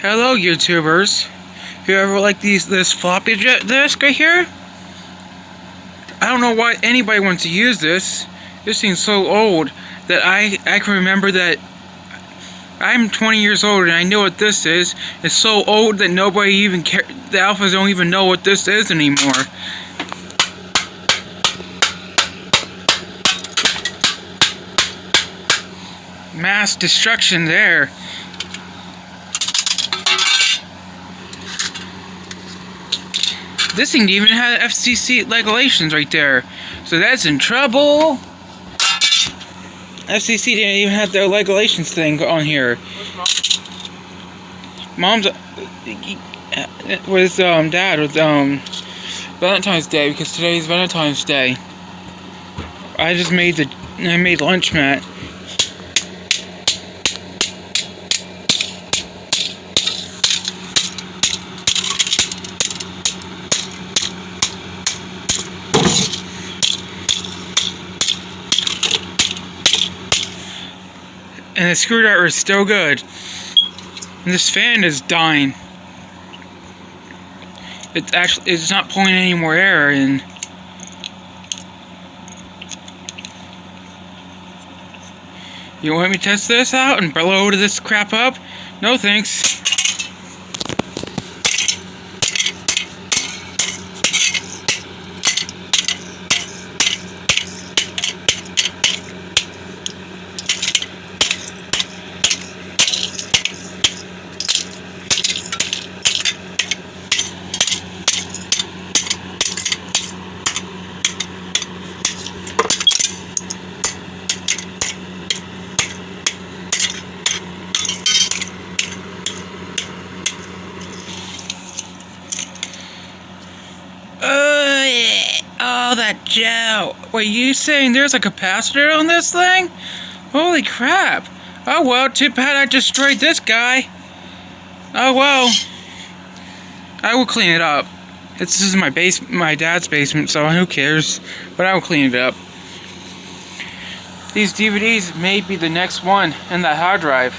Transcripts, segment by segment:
Hello, YouTubers. Whoever like this floppy disk right here? I don't know why anybody wants to use this. This thing's so old that I can remember that I'm 20 years old and I know what this is. It's so old that nobody even care. The alphas don't even know what this is anymore. Mass destruction there. This thing didn't even have FCC regulations right there, so that's in trouble. FCC didn't even have their regulations thing on here. Mom's with Dad with Valentine's Day, because today's Valentine's Day. I made lunch, Matt. And the screwdriver is still good. And this fan is dying. It's not pulling any more air in. You want me to test this out and blow this crap up? No thanks. Oh, that gel. Wait, you saying there's a capacitor on this thing? Holy crap. Oh well, too bad I destroyed this guy. Oh well. I will clean it up. This is my dad's basement, so who cares? But I will clean it up. These DVDs may be the next one in that hard drive.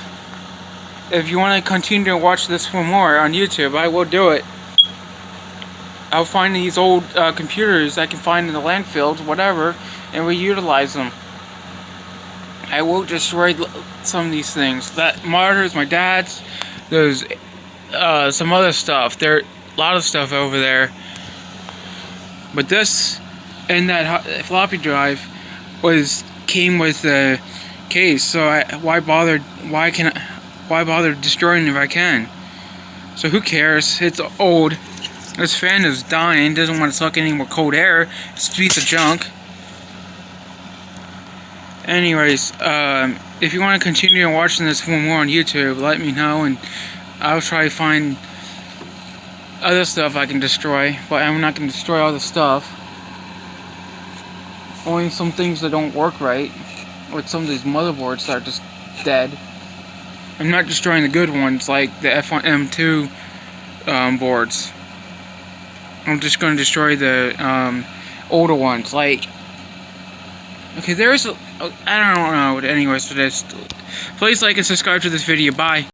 If you want to continue to watch this for more on YouTube, I will do it. I'll find these old computers I can find in the landfills, whatever, and reutilize them. I will destroy some of these things. That monitor's my dad's. There's some other stuff. There a lot of stuff over there. But this and that floppy drive came with the case. So why bother destroying it if I can? So who cares? It's old. This fan is dying, doesn't want to suck any more cold air. It's a piece of junk. Anyways, if you want to continue watching this for more on YouTube, let me know, and I'll try to find other stuff I can destroy. But I'm not going to destroy all the stuff. Only some things that don't work right, or some of these motherboards that are just dead. I'm not destroying the good ones, like the F1 M2 boards. I'm just going to destroy the older ones. Like, okay, there's I don't know. Anyways, for this, please like and subscribe to this video. Bye.